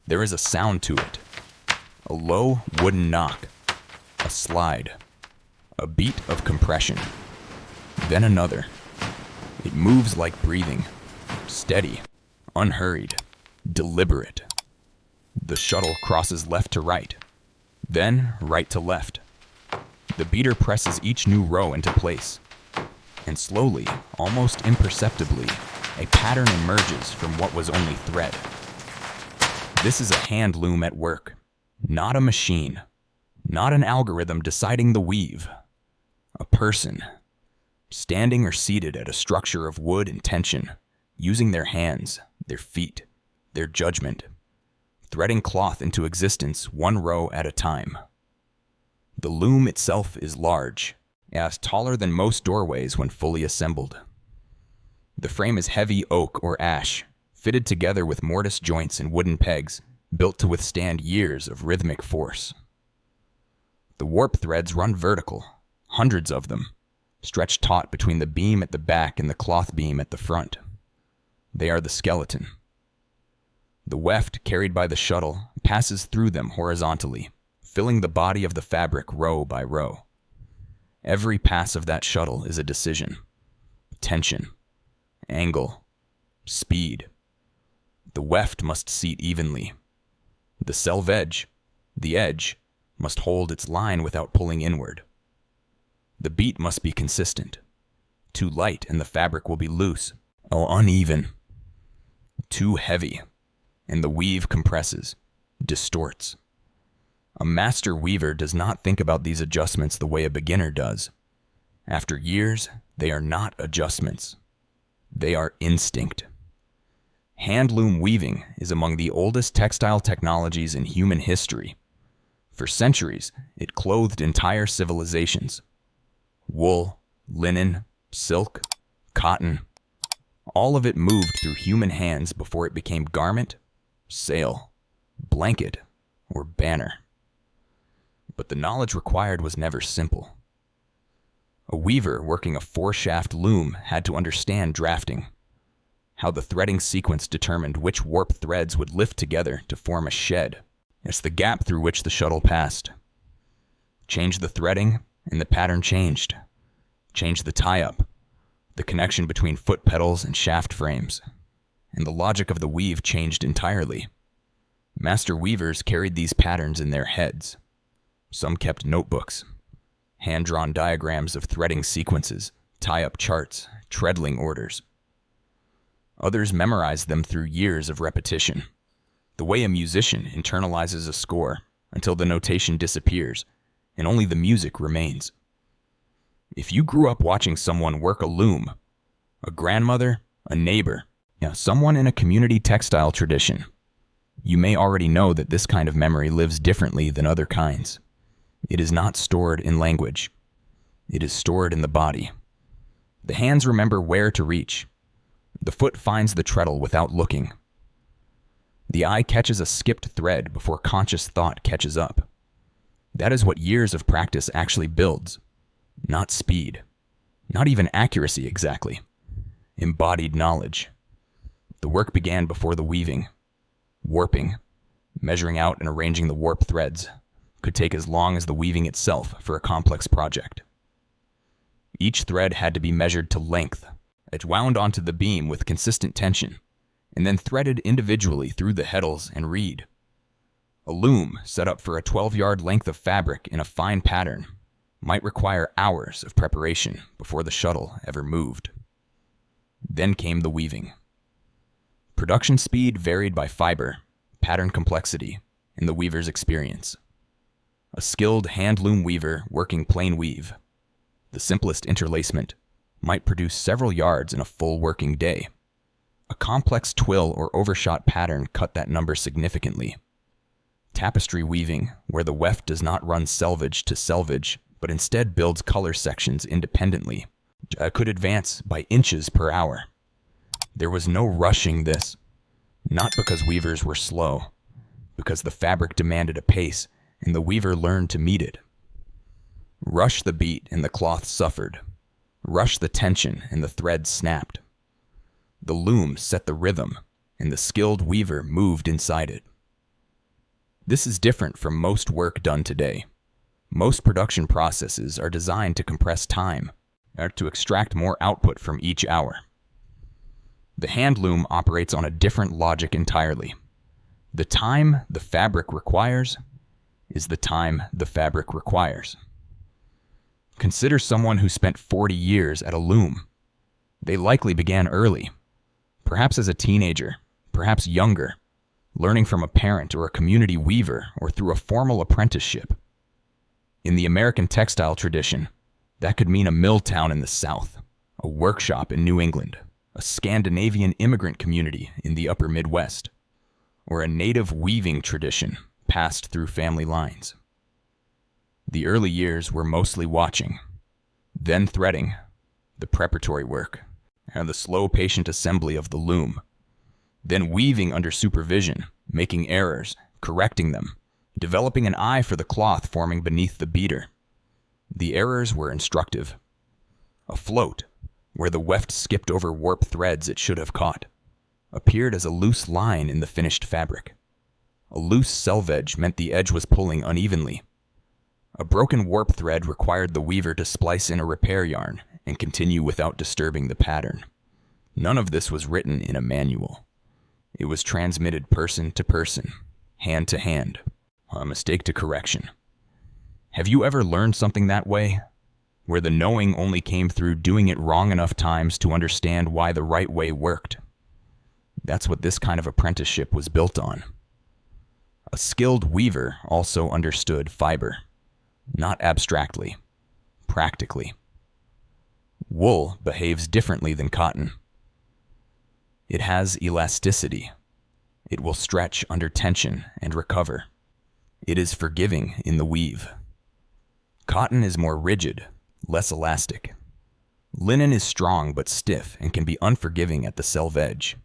There is a sound to it. A low wooden knock, a slide, a beat of compression, then another. It moves like breathing, steady, unhurried, deliberate. The shuttle crosses left to right, then right to left. The beater presses each new row into place, and slowly, almost imperceptibly, a pattern emerges from what was only thread. This is a hand loom at work, not a machine, not an algorithm deciding the weave. A person, standing or seated at a structure of wood and tension, using their hands, their feet, their judgment, threading cloth into existence one row at a time. The loom itself is large, as taller than most doorways when fully assembled. The frame is heavy oak or ash, fitted together with mortise joints and wooden pegs, built to withstand years of rhythmic force. The warp threads run vertical, hundreds of them, stretched taut between the beam at the back and the cloth beam at the front. They are the skeleton. The weft carried by the shuttle passes through them horizontally, filling the body of the fabric row by row. Every pass of that shuttle is a decision. Tension, angle, speed. The weft must seat evenly. The selvage, the edge, must hold its line without pulling inward. The beat must be consistent. Too light and the fabric will be loose, or uneven. Too heavy, and the weave compresses, distorts. A master weaver does not think about these adjustments the way a beginner does. After years, they are not adjustments. They are instinct. Hand loom weaving is among the oldest textile technologies in human history. For centuries, it clothed entire civilizations. Wool, linen, silk, cotton, all of it moved through human hands before it became garment, sail, blanket, or banner. But the knowledge required was never simple. A weaver working a 4-shaft loom had to understand drafting, how the threading sequence determined which warp threads would lift together to form a shed. It's the gap through which the shuttle passed. Change the threading, and the pattern changed. Change the tie-up, the connection between foot pedals and shaft frames, and the logic of the weave changed entirely. Master weavers carried these patterns in their heads. Some kept notebooks, hand-drawn diagrams of threading sequences, tie-up charts, treadling orders. Others memorized them through years of repetition, the way a musician internalizes a score until the notation disappears and only the music remains. If you grew up watching someone work a loom, a grandmother, a neighbor, someone in a community textile tradition, you may already know that this kind of memory lives differently than other kinds. It is not stored in language. It is stored in the body. The hands remember where to reach. The foot finds the treadle without looking. The eye catches a skipped thread before conscious thought catches up. That is what years of practice actually builds. Not speed. Not even accuracy exactly. Embodied knowledge. The work began before the weaving. Warping, measuring out and arranging the warp threads, could take as long as the weaving itself for a complex project. Each thread had to be measured to length. It wound onto the beam with consistent tension, and then threaded individually through the heddles and reed. A loom set up for a 12-yard length of fabric in a fine pattern might require hours of preparation before the shuttle ever moved. Then came the weaving. Production speed varied by fiber, pattern complexity, and the weaver's experience. A skilled hand-loom weaver working plain weave, the simplest interlacement, might produce several yards in a full working day. A complex twill or overshot pattern cut that number significantly. Tapestry weaving, where the weft does not run selvage to selvage, but instead builds color sections independently, could advance by inches per hour. There was no rushing this, not because weavers were slow, because the fabric demanded a pace and the weaver learned to meet it. Rush the beat and the cloth suffered. Rush the tension and the thread snapped. The loom set the rhythm and the skilled weaver moved inside it. This is different from most work done today. Most production processes are designed to compress time, or to extract more output from each hour. The hand loom operates on a different logic entirely. The time the fabric requires is the time the fabric requires. Consider someone who spent 40 years at a loom. They likely began early, perhaps as a teenager, perhaps younger, learning from a parent or a community weaver or through a formal apprenticeship. In the American textile tradition, that could mean a mill town in the South, a workshop in New England, a Scandinavian immigrant community in the upper Midwest, or a native weaving tradition passed through family lines. The early years were mostly watching, then threading, the preparatory work, and the slow, patient assembly of the loom, then weaving under supervision, making errors, correcting them, developing an eye for the cloth forming beneath the beater. The errors were instructive. A float, where the weft skipped over warp threads it should have caught, appeared as a loose line in the finished fabric. A loose selvage meant the edge was pulling unevenly. A broken warp thread required the weaver to splice in a repair yarn and continue without disturbing the pattern. None of this was written in a manual. It was transmitted person to person, hand to hand, a mistake to correction. Have you ever learned something that way, where the knowing only came through doing it wrong enough times to understand why the right way worked? That's what this kind of apprenticeship was built on. A skilled weaver also understood fiber, not abstractly, practically. Wool behaves differently than cotton. It has elasticity. It will stretch under tension and recover. It is forgiving in the weave. Cotton is more rigid, less elastic. Linen is strong but stiff and can be unforgiving at the selvage.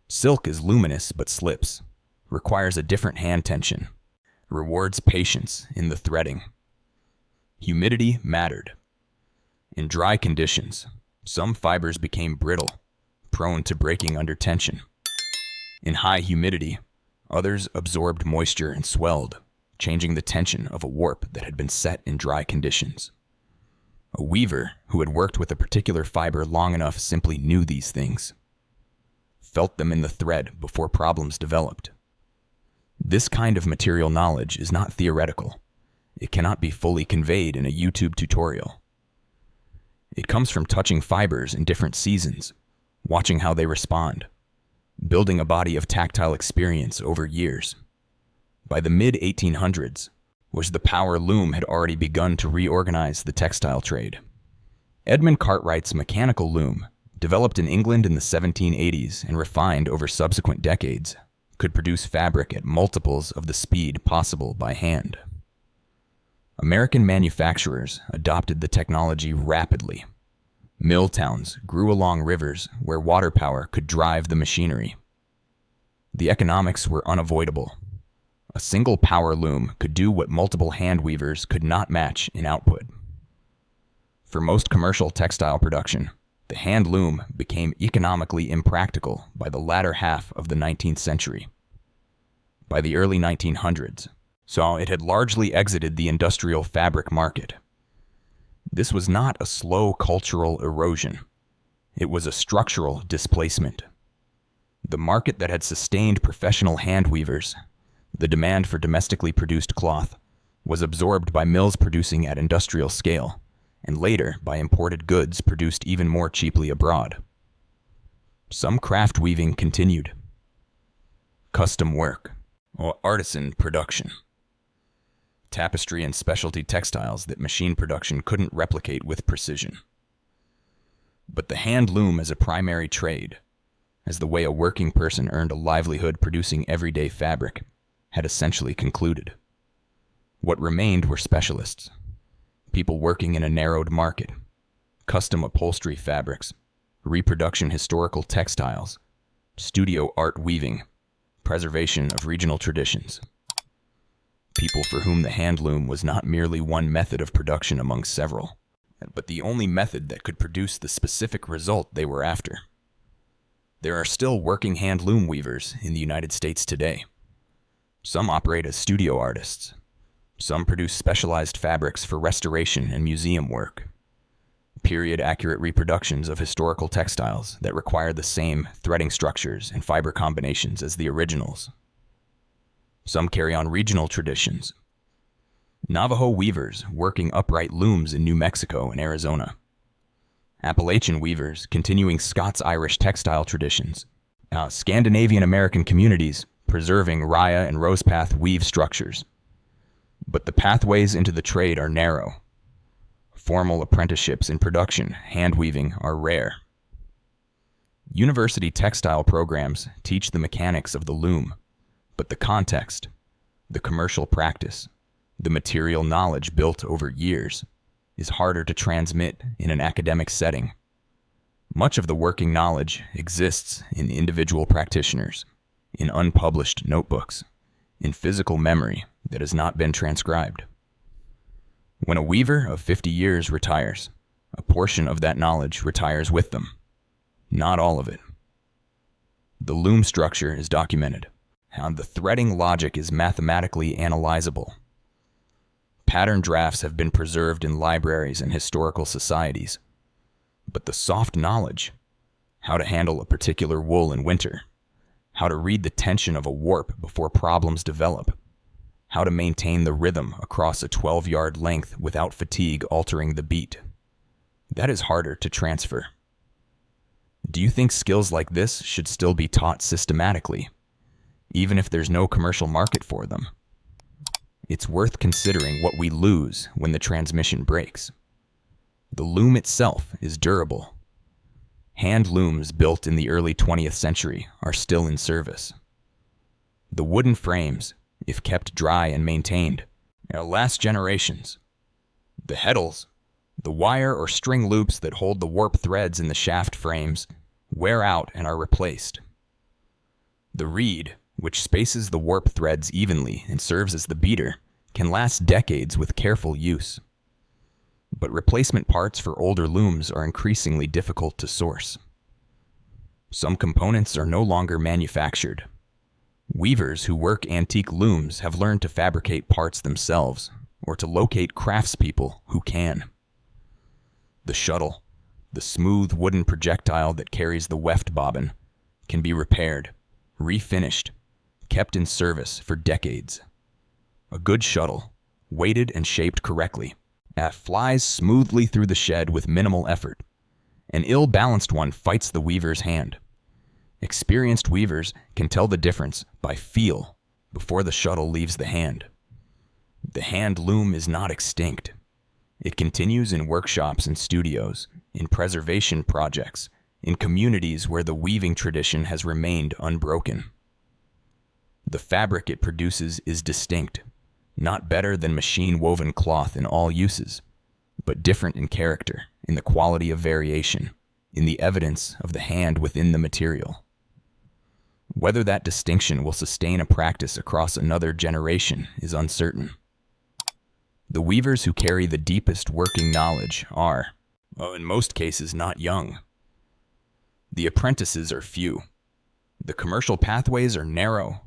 Silk is luminous but slips, requires a different hand tension, rewards patience in the threading. Humidity mattered. In dry conditions, some fibers became brittle, prone to breaking under tension. In high humidity, others absorbed moisture and swelled, changing the tension of a warp that had been set in dry conditions. A weaver who had worked with a particular fiber long enough simply knew these things, felt them in the thread before problems developed. This kind of material knowledge is not theoretical. It cannot be fully conveyed in a YouTube tutorial. It comes from touching fibers in different seasons, watching how they respond, building a body of tactile experience over years. By the mid-1800s, the power loom had already begun to reorganize the textile trade. Edmund Cartwright's mechanical loom, developed in England in the 1780s and refined over subsequent decades, could produce fabric at multiples of the speed possible by hand. American manufacturers adopted the technology rapidly. Mill towns grew along rivers where water power could drive the machinery. The economics were unavoidable. A single power loom could do what multiple hand weavers could not match in output. For most commercial textile production, the hand loom became economically impractical by the latter half of the 19th century. By the early 1900s, it had largely exited the industrial fabric market. This was not a slow cultural erosion. It was a structural displacement. The market that had sustained professional hand weavers, the demand for domestically produced cloth, was absorbed by mills producing at industrial scale, and later by imported goods produced even more cheaply abroad. Some craft weaving continued. Custom work, or artisan production. Tapestry and specialty textiles that machine production couldn't replicate with precision. But the hand loom as a primary trade, as the way a working person earned a livelihood producing everyday fabric, had essentially concluded. What remained were specialists, people working in a narrowed market, custom upholstery fabrics, reproduction historical textiles, studio art weaving, preservation of regional traditions. People for whom the hand loom was not merely one method of production among several, but the only method that could produce the specific result they were after. There are still working hand loom weavers in the United States today. Some operate as studio artists. Some produce specialized fabrics for restoration and museum work. Period-accurate reproductions of historical textiles that require the same threading structures and fiber combinations as the originals. Some carry on regional traditions. Navajo weavers working upright looms in New Mexico and Arizona. Appalachian weavers continuing Scots-Irish textile traditions. Scandinavian American communities preserving raya and rosepath weave structures. But the pathways into the trade are narrow. Formal apprenticeships in production, hand weaving, are rare. University textile programs teach the mechanics of the loom, but the context, the commercial practice, the material knowledge built over years is harder to transmit in an academic setting. Much of the working knowledge exists in individual practitioners, in unpublished notebooks, in physical memory that has not been transcribed. When a weaver of 50 years retires, a portion of that knowledge retires with them. Not all of it. The loom structure is documented. How the threading logic is mathematically analyzable. Pattern drafts have been preserved in libraries and historical societies. But the soft knowledge, how to handle a particular wool in winter, how to read the tension of a warp before problems develop, how to maintain the rhythm across a 12-yard length without fatigue altering the beat. That is harder to transfer. Do you think skills like this should still be taught systematically, even if there's no commercial market for them? It's worth considering what we lose when the transmission breaks. The loom itself is durable. Hand looms built in the early 20th century are still in service. The wooden frames, if kept dry and maintained, last generations. The heddles, the wire or string loops that hold the warp threads in the shaft frames, wear out and are replaced. The reed, which spaces the warp threads evenly and serves as the beater, can last decades with careful use. But replacement parts for older looms are increasingly difficult to source. Some components are no longer manufactured. Weavers who work antique looms have learned to fabricate parts themselves, or to locate craftspeople who can. The shuttle, the smooth wooden projectile that carries the weft bobbin, can be repaired, refinished, kept in service for decades. A good shuttle, weighted and shaped correctly, flies smoothly through the shed with minimal effort. An ill-balanced one fights the weaver's hand. Experienced weavers can tell the difference by feel before the shuttle leaves the hand. The hand loom is not extinct. It continues in workshops and studios, in preservation projects, in communities where the weaving tradition has remained unbroken. The fabric it produces is distinct, not better than machine-woven cloth in all uses, but different in character, in the quality of variation, in the evidence of the hand within the material. Whether that distinction will sustain a practice across another generation is uncertain. The weavers who carry the deepest working knowledge are, in most cases, not young. The apprentices are few. The commercial pathways are narrow.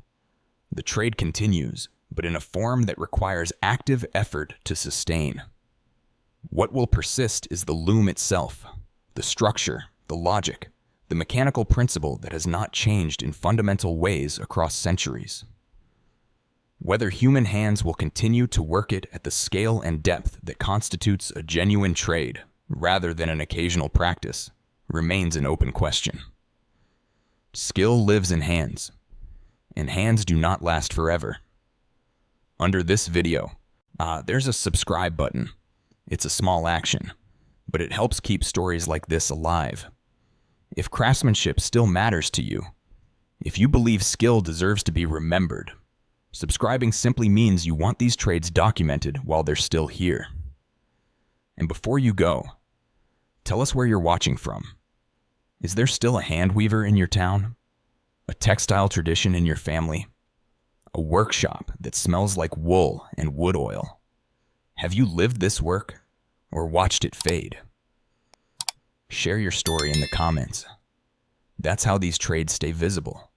The trade continues, but in a form that requires active effort to sustain. What will persist is the loom itself, the structure, the logic, the mechanical principle that has not changed in fundamental ways across centuries. Whether human hands will continue to work it at the scale and depth that constitutes a genuine trade, rather than an occasional practice, remains an open question. Skill lives in hands, and hands do not last forever. Under this video, there's a subscribe button. It's a small action, but it helps keep stories like this alive. If craftsmanship still matters to you, if you believe skill deserves to be remembered, subscribing simply means you want these trades documented while they're still here. And before you go, tell us where you're watching from. Is there still a hand weaver in your town? A textile tradition in your family? A workshop that smells like wool and wood oil? Have you lived this work or watched it fade? Share your story in the comments. That's how these trades stay visible.